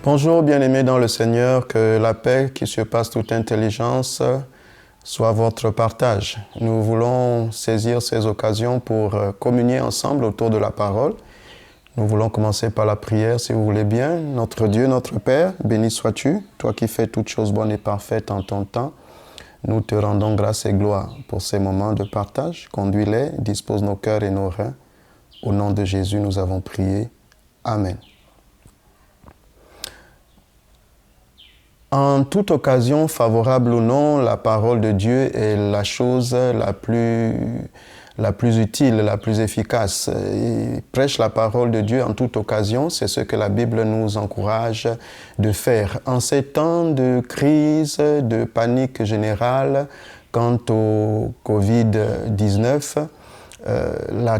Bonjour bien-aimés dans le Seigneur, que la paix qui surpasse toute intelligence soit votre partage. Nous voulons saisir ces occasions pour communier ensemble autour de la parole. Nous voulons commencer par la prière, si vous voulez bien. Notre Dieu, notre Père, béni sois-tu, toi qui fais toutes choses bonnes et parfaites en ton temps. Nous te rendons grâce et gloire pour ces moments de partage. Conduis-les, dispose nos cœurs et nos reins. Au nom de Jésus, nous avons prié. Amen. En toute occasion, favorable ou non, la parole de Dieu est la chose la plus utile, la plus efficace. Il prêche la parole de Dieu en toute occasion, c'est ce que la Bible nous encourage de faire. En ces temps de crise, de panique générale quant au Covid-19, la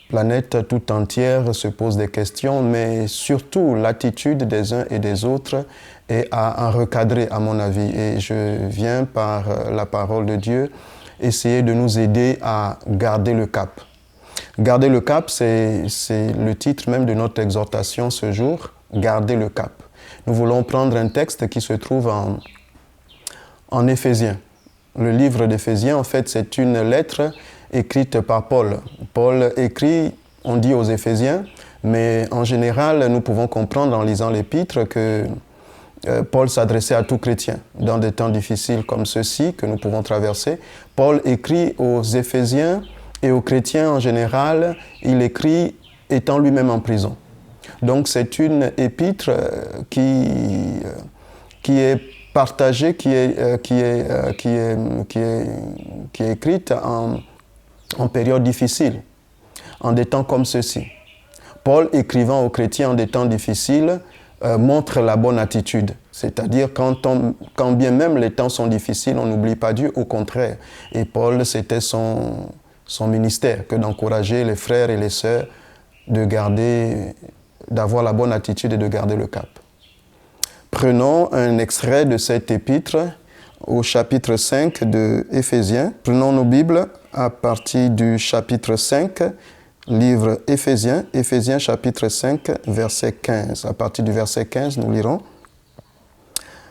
planète tout entière se pose des questions, mais surtout l'attitude des uns et des autres est à en recadrer, à mon avis. Et je viens par la parole de Dieu essayer de nous aider à garder le cap. Garder le cap, c'est le titre même de notre exhortation ce jour, garder le cap. Nous voulons prendre un texte qui se trouve en Éphésiens. Le livre d'Éphésiens, en fait, c'est une lettre écrite par Paul. Paul écrit, on dit aux Éphésiens, mais en général, nous pouvons comprendre en lisant l'épître que Paul s'adressait à tout chrétien. Dans des temps difficiles comme ceux-ci que nous pouvons traverser, Paul écrit aux Éphésiens et aux chrétiens en général, il écrit étant lui-même en prison. Donc c'est une épître qui est partagée, qui est écrite en période difficile, en des temps comme ceux-ci. Paul, écrivant aux chrétiens en des temps difficiles, montre la bonne attitude. C'est-à-dire quand bien même les temps sont difficiles, on n'oublie pas Dieu, au contraire. Et Paul, c'était son ministère, que d'encourager les frères et les sœurs d'avoir la bonne attitude et de garder le cap. Prenons un extrait de cette épître au chapitre 5 de Éphésiens. Prenons nos Bibles à partir du chapitre 5, livre Éphésiens, Éphésiens chapitre 5, verset 15. À partir du verset 15, nous lirons.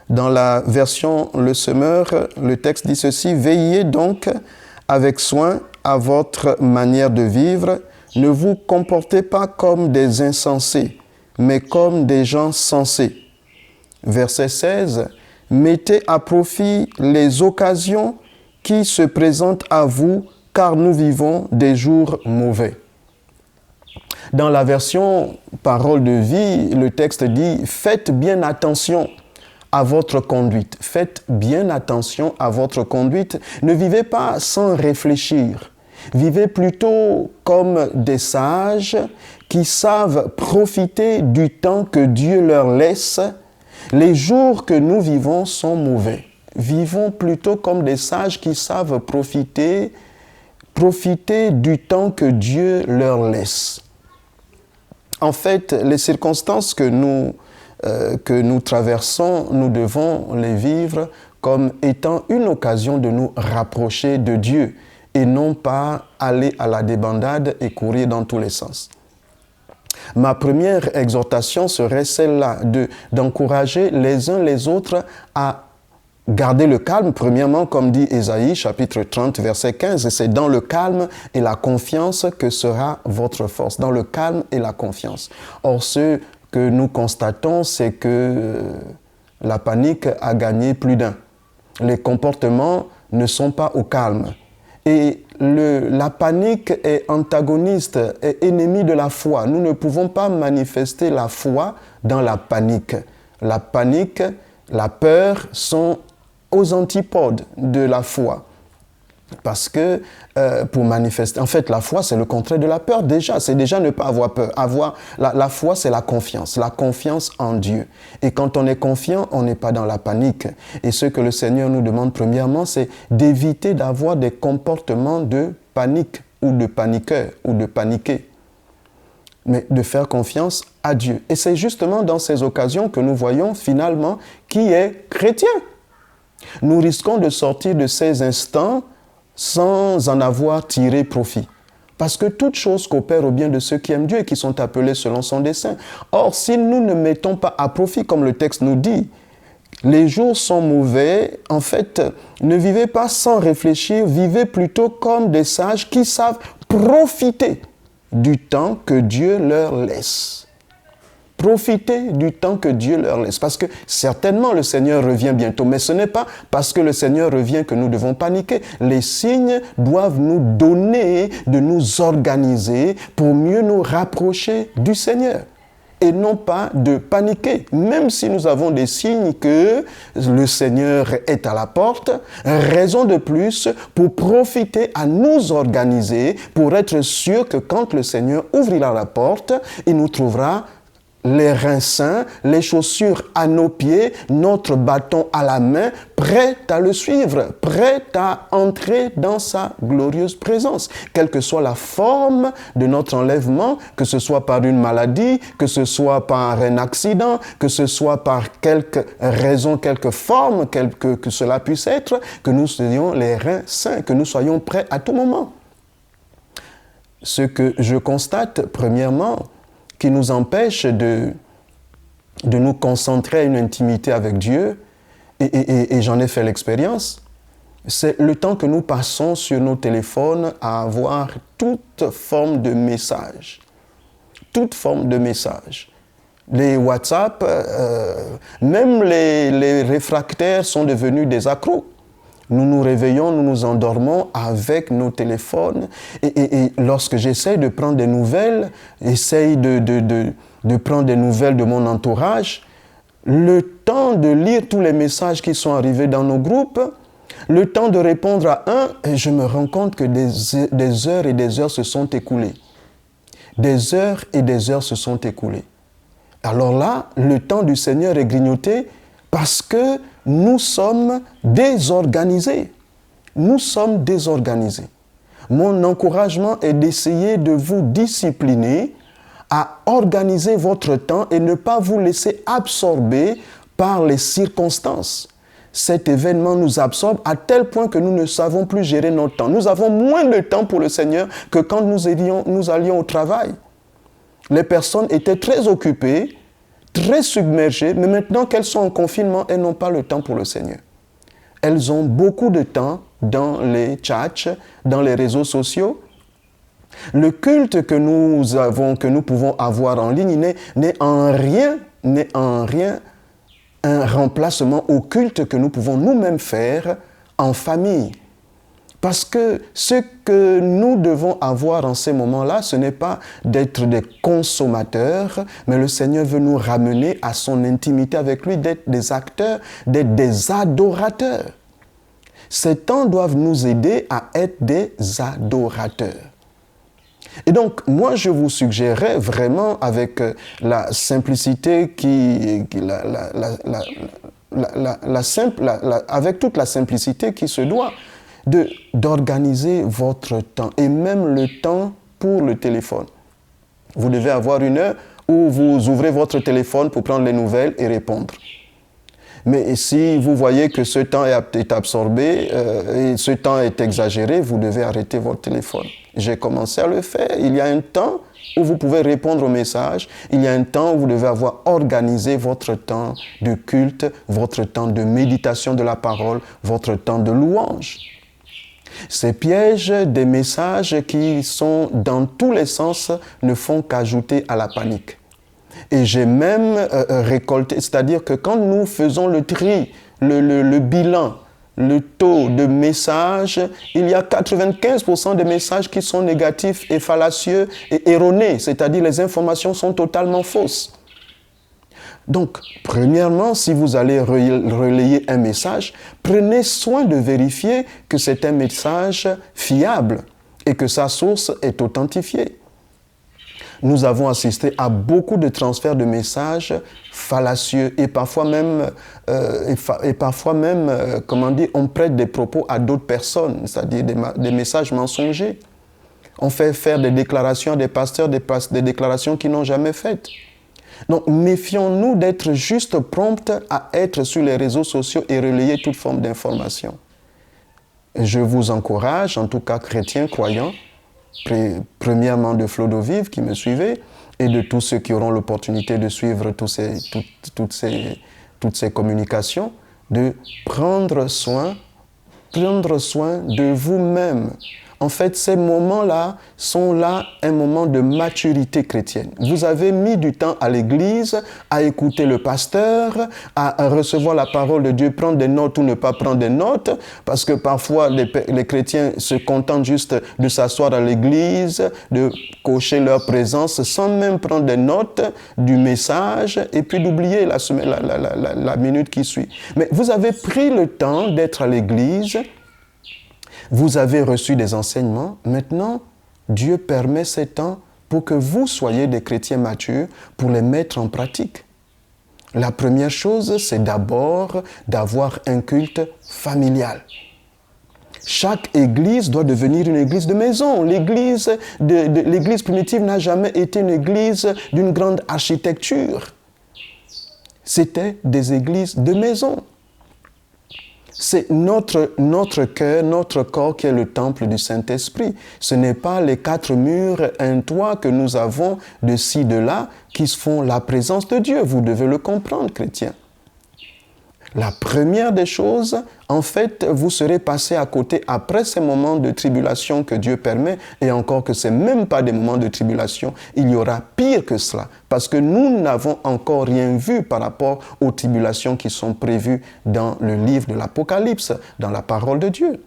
Dans la version Le Semeur, le texte dit ceci: « Veillez donc avec soin à votre manière de vivre. Ne vous comportez pas comme des insensés, mais comme des gens sensés. » Verset 16. « Mettez à profit les occasions qui se présentent à vous, car nous vivons des jours mauvais. » Dans la version Parole de vie, le texte dit « Faites bien attention à votre conduite. » Faites bien attention à votre conduite. Ne vivez pas sans réfléchir. Vivez plutôt comme des sages qui savent profiter du temps que Dieu leur laisse. Les jours que nous vivons sont mauvais. Vivons plutôt comme des sages qui savent profiter du temps que Dieu leur laisse. En fait, les circonstances que nous traversons, nous devons les vivre comme étant une occasion de nous rapprocher de Dieu et non pas aller à la débandade et courir dans tous les sens. Ma première exhortation serait celle-là, d'encourager les uns les autres à garder le calme, premièrement, comme dit Ésaïe, chapitre 30, verset 15, et c'est dans le calme et la confiance que sera votre force, dans le calme et la confiance. Or, ce que nous constatons, c'est que la panique a gagné plus d'un. Les comportements ne sont pas au calme. Et la panique est antagoniste, est ennemie de la foi. Nous ne pouvons pas manifester la foi dans la panique. La panique, la peur sont aux antipodes de la foi. Parce que pour manifester, en fait, la foi, c'est le contraire de la peur déjà. C'est déjà ne pas avoir peur. La foi, c'est la confiance en Dieu. Et quand on est confiant, on n'est pas dans la panique. Et ce que le Seigneur nous demande premièrement, c'est d'éviter d'avoir des comportements de panique ou de paniqueur ou de paniquer. Mais de faire confiance à Dieu. Et c'est justement dans ces occasions que nous voyons finalement qui est chrétien. Nous risquons de sortir de ces instants sans en avoir tiré profit. Parce que toute chose coopère au bien de ceux qui aiment Dieu et qui sont appelés selon son dessein. Or, si nous ne mettons pas à profit, comme le texte nous dit, les jours sont mauvais, en fait, ne vivez pas sans réfléchir, vivez plutôt comme des sages qui savent profiter du temps que Dieu leur laisse. Profitez du temps que Dieu leur laisse. Parce que certainement le Seigneur revient bientôt. Mais ce n'est pas parce que le Seigneur revient que nous devons paniquer. Les signes doivent nous donner de nous organiser pour mieux nous rapprocher du Seigneur. Et non pas de paniquer. Même si nous avons des signes que le Seigneur est à la porte, raison de plus pour profiter à nous organiser, pour être sûr que quand le Seigneur ouvrira la porte, il nous trouvera les reins sains, les chaussures à nos pieds, notre bâton à la main, prêt à le suivre, prêt à entrer dans sa glorieuse présence. Quelle que soit la forme de notre enlèvement, que ce soit par une maladie, que ce soit par un accident, que ce soit par quelque raison, quelque forme, que cela puisse être, que nous soyons les reins sains, que nous soyons prêts à tout moment. Ce que je constate, premièrement, qui nous empêche de nous concentrer à une intimité avec Dieu, et j'en ai fait l'expérience, c'est le temps que nous passons sur nos téléphones à avoir toute forme de messages. Toute forme de messages. Les WhatsApp, même les réfractaires sont devenus des accros. Nous nous réveillons, nous nous endormons avec nos téléphones. Et lorsque j'essaye de prendre des nouvelles, essaye de prendre des nouvelles de mon entourage, le temps de lire tous les messages qui sont arrivés dans nos groupes, le temps de répondre à un, et je me rends compte que des heures et des heures se sont écoulées. Des heures et des heures se sont écoulées. Alors là, le temps du Seigneur est grignoté parce que nous sommes désorganisés. Nous sommes désorganisés. Mon encouragement est d'essayer de vous discipliner à organiser votre temps et ne pas vous laisser absorber par les circonstances. Cet événement nous absorbe à tel point que nous ne savons plus gérer notre temps. Nous avons moins de temps pour le Seigneur que quand nous allions au travail. Les personnes étaient très occupées, très submergées, mais maintenant qu'elles sont en confinement, elles n'ont pas le temps pour le Seigneur. Elles ont beaucoup de temps dans les chats, dans les réseaux sociaux. Le culte que nous pouvons avoir en ligne n'est en rien un remplacement au culte que nous pouvons nous-mêmes faire en famille. Parce que ce que nous devons avoir en ces moments-là, ce n'est pas d'être des consommateurs, mais le Seigneur veut nous ramener à son intimité avec lui, d'être des acteurs, d'être des adorateurs. Ces temps doivent nous aider à être des adorateurs. Et donc, moi, je vous suggérerais vraiment, avec la simplicité avec toute la simplicité qui se doit, d'organiser votre temps, et même le temps pour le téléphone. Vous devez avoir une heure où vous ouvrez votre téléphone pour prendre les nouvelles et répondre. Mais si vous voyez que ce temps est absorbé et ce temps est exagéré, vous devez arrêter votre téléphone. J'ai commencé à le faire. Il y a un temps où vous pouvez répondre aux messages. Il y a un temps où vous devez avoir organisé votre temps de culte, votre temps de méditation de la parole, votre temps de louange. Ces pièges des messages qui sont dans tous les sens ne font qu'ajouter à la panique. Et j'ai même récolté, c'est-à-dire que quand nous faisons le tri, le bilan, le taux de messages, il y a 95% des messages qui sont négatifs et fallacieux et erronés, c'est-à-dire les informations sont totalement fausses. Donc, premièrement, si vous allez relayer un message, prenez soin de vérifier que c'est un message fiable et que sa source est authentifiée. Nous avons assisté à beaucoup de transferts de messages fallacieux et parfois même, on prête des propos à d'autres personnes, c'est-à-dire des messages mensongers. On fait faire des déclarations à des pasteurs, des déclarations qu'ils n'ont jamais faites. Donc, méfions-nous d'être juste promptes à être sur les réseaux sociaux et relayer toute forme d'information. Je vous encourage, en tout cas chrétiens, croyants, premièrement de Flo d'eau vive qui me suivait, et de tous ceux qui auront l'opportunité de suivre toutes ces communications, de prendre soin de vous-même. En fait, ces moments-là sont là un moment de maturité chrétienne. Vous avez mis du temps à l'église, à écouter le pasteur, à recevoir la parole de Dieu, prendre des notes ou ne pas prendre des notes, parce que parfois les chrétiens se contentent juste de s'asseoir à l'église, de cocher leur présence sans même prendre des notes du message et puis d'oublier la minute qui suit. Mais vous avez pris le temps d'être à l'église. Vous avez reçu des enseignements. Maintenant, Dieu permet ces temps pour que vous soyez des chrétiens matures, pour les mettre en pratique. La première chose, c'est d'abord d'avoir un culte familial. Chaque église doit devenir une église de maison. L'église primitive n'a jamais été une église d'une grande architecture. C'était des églises de maison. C'est notre cœur, notre corps qui est le temple du Saint-Esprit. Ce n'est pas les 4 murs, un toit que nous avons de ci, de là, qui font la présence de Dieu. Vous devez le comprendre, chrétiens. La première des choses, en fait, vous serez passé à côté après ces moments de tribulation que Dieu permet, et encore que ce n'est même pas des moments de tribulation, il y aura pire que cela, parce que nous n'avons encore rien vu par rapport aux tribulations qui sont prévues dans le livre de l'Apocalypse, dans la parole de Dieu.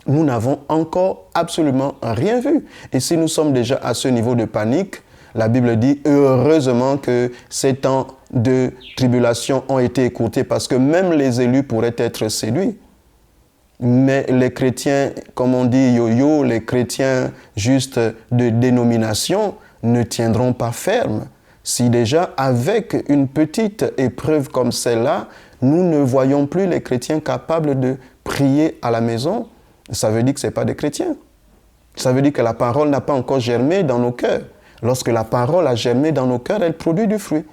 Nous n'avons encore absolument rien vu. Et si nous sommes déjà à ce niveau de panique, la Bible dit heureusement que ces temps de tribulation ont été écourtés parce que même les élus pourraient être séduits. Mais les chrétiens, comme on dit yo-yo, les chrétiens juste de dénomination ne tiendront pas ferme. Si déjà avec une petite épreuve comme celle-là, nous ne voyons plus les chrétiens capables de prier à la maison, ça veut dire que ce n'est pas des chrétiens. Ça veut dire que la parole n'a pas encore germé dans nos cœurs. Lorsque la parole a germé dans nos cœurs, elle produit du fruit.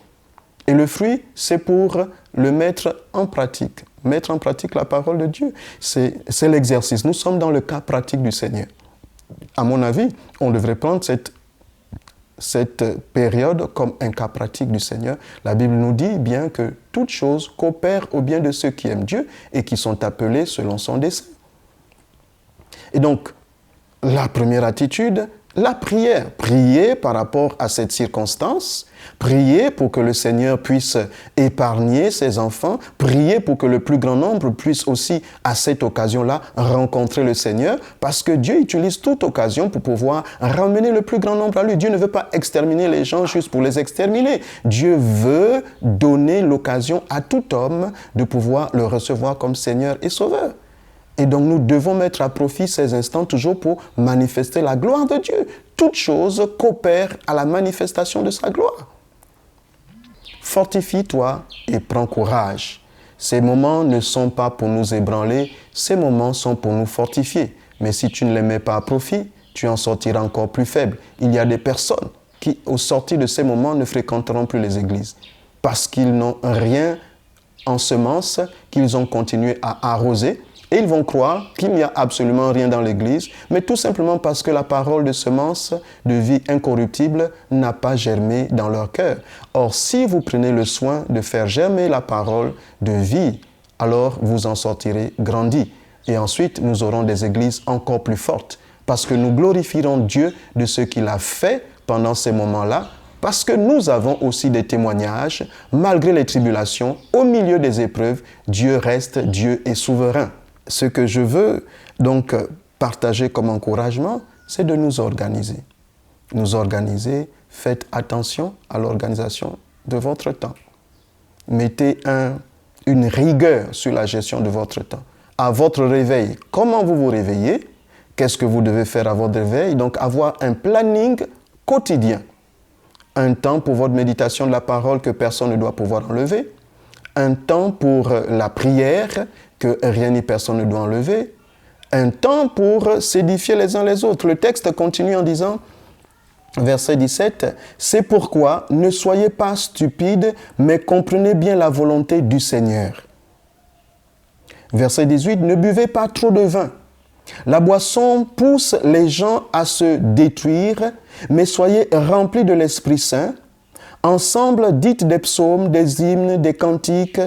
Et le fruit, c'est pour le mettre en pratique. Mettre en pratique la parole de Dieu. C'est l'exercice. Nous sommes dans le cas pratique du Seigneur. À mon avis, on devrait prendre cette période comme un cas pratique du Seigneur. La Bible nous dit bien que toute chose coopère au bien de ceux qui aiment Dieu et qui sont appelés selon son dessein. Et donc, la première attitude, la prière. Prier par rapport à cette circonstance. Prier pour que le Seigneur puisse épargner ses enfants. Prier pour que le plus grand nombre puisse aussi, à cette occasion-là, rencontrer le Seigneur. Parce que Dieu utilise toute occasion pour pouvoir ramener le plus grand nombre à lui. Dieu ne veut pas exterminer les gens juste pour les exterminer. Dieu veut donner l'occasion à tout homme de pouvoir le recevoir comme Seigneur et Sauveur. Et donc, nous devons mettre à profit ces instants toujours pour manifester la gloire de Dieu. Toute chose coopère à la manifestation de sa gloire. Fortifie-toi et prends courage. Ces moments ne sont pas pour nous ébranler, ces moments sont pour nous fortifier. Mais si tu ne les mets pas à profit, tu en sortiras encore plus faible. Il y a des personnes qui, au sortir de ces moments, ne fréquenteront plus les églises parce qu'ils n'ont rien en semence, qu'ils ont continué à arroser. Et ils vont croire qu'il n'y a absolument rien dans l'Église, mais tout simplement parce que la parole de semence de vie incorruptible n'a pas germé dans leur cœur. Or, si vous prenez le soin de faire germer la parole de vie, alors vous en sortirez grandis. Et ensuite, nous aurons des églises encore plus fortes, parce que nous glorifierons Dieu de ce qu'il a fait pendant ces moments-là, parce que nous avons aussi des témoignages, malgré les tribulations, au milieu des épreuves, Dieu reste Dieu et souverain. Ce que je veux donc partager comme encouragement, c'est de nous organiser. Nous organiser, faites attention à l'organisation de votre temps. Mettez une rigueur sur la gestion de votre temps. À votre réveil, comment vous vous réveillez? Qu'est-ce que vous devez faire à votre réveil? Donc avoir un planning quotidien. Un temps pour votre méditation de la parole que personne ne doit pouvoir enlever. Un temps pour la prière que rien ni personne ne doit enlever. Un temps pour s'édifier les uns les autres. Le texte continue en disant, verset 17, « C'est pourquoi ne soyez pas stupides, mais comprenez bien la volonté du Seigneur. » Verset 18, « Ne buvez pas trop de vin, La boisson pousse les gens à se détruire, mais soyez remplis de l'Esprit Saint. Ensemble, dites des psaumes, des hymnes, des cantiques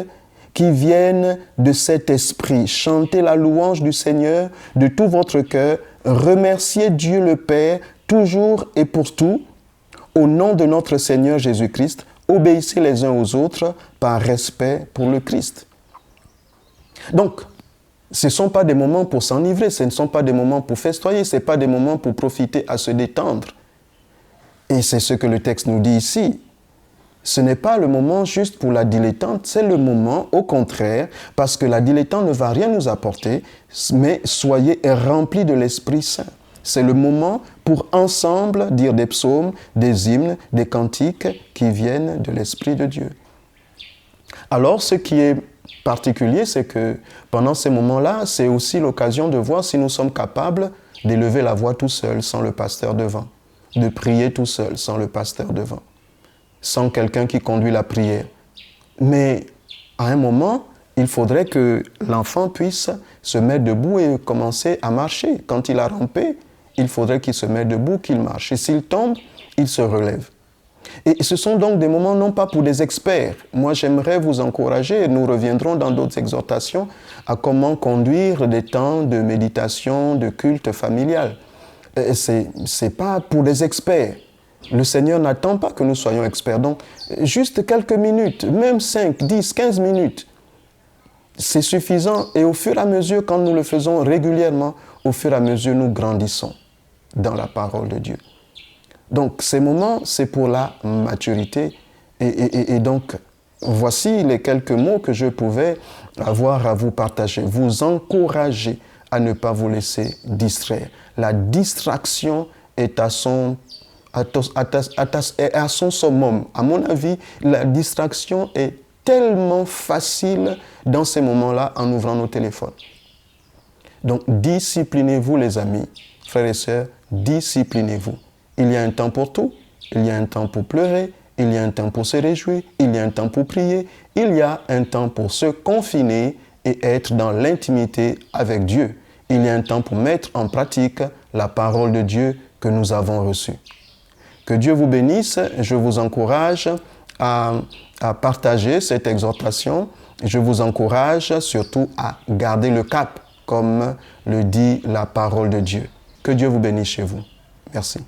qui viennent de cet esprit. Chantez la louange du Seigneur de tout votre cœur. Remerciez Dieu le Père, toujours et pour tout. Au nom de notre Seigneur Jésus-Christ, obéissez les uns aux autres par respect pour le Christ. Donc, ce ne sont pas des moments pour s'enivrer, ce ne sont pas des moments pour festoyer, ce ne sont pas des moments pour profiter à se détendre. Et c'est ce que le texte nous dit ici. Ce n'est pas le moment juste pour la dilettante, c'est le moment au contraire, parce que la dilettante ne va rien nous apporter, mais soyez remplis de l'Esprit Saint. C'est le moment pour ensemble dire des psaumes, des hymnes, des cantiques qui viennent de l'Esprit de Dieu. Alors, ce qui est particulier, c'est que pendant ces moments-là, c'est aussi l'occasion de voir si nous sommes capables d'élever la voix tout seul, sans le pasteur devant, de prier tout seul, sans le pasteur devant, sans quelqu'un qui conduit la prière. Mais à un moment, il faudrait que l'enfant puisse se mettre debout et commencer à marcher. Quand il a rampé, il faudrait qu'il se mette debout, qu'il marche. Et s'il tombe, il se relève. Et ce sont donc des moments non pas pour des experts. Moi, j'aimerais vous encourager, et nous reviendrons dans d'autres exhortations, à comment conduire des temps de méditation, de culte familial. C'est pas pour des experts. Le Seigneur n'attend pas que nous soyons experts. Donc, juste quelques minutes, même 5, 10, 15 minutes, c'est suffisant. Et au fur et à mesure, quand nous le faisons régulièrement, au fur et à mesure, nous grandissons dans la parole de Dieu. Donc, ces moments, c'est pour la maturité. Et donc, voici les quelques mots que je pouvais avoir à vous partager. Vous encourager à ne pas vous laisser distraire. La distraction est à son summum. À mon avis, la distraction est tellement facile dans ces moments-là en ouvrant nos téléphones. Donc, disciplinez-vous les amis, frères et sœurs, disciplinez-vous. Il y a un temps pour tout, il y a un temps pour pleurer, il y a un temps pour se réjouir, il y a un temps pour prier, il y a un temps pour se confiner et être dans l'intimité avec Dieu. Il y a un temps pour mettre en pratique la parole de Dieu que nous avons reçue. Que Dieu vous bénisse, je vous encourage à partager cette exhortation, je vous encourage surtout à garder le cap, comme le dit la parole de Dieu. Que Dieu vous bénisse chez vous. Merci.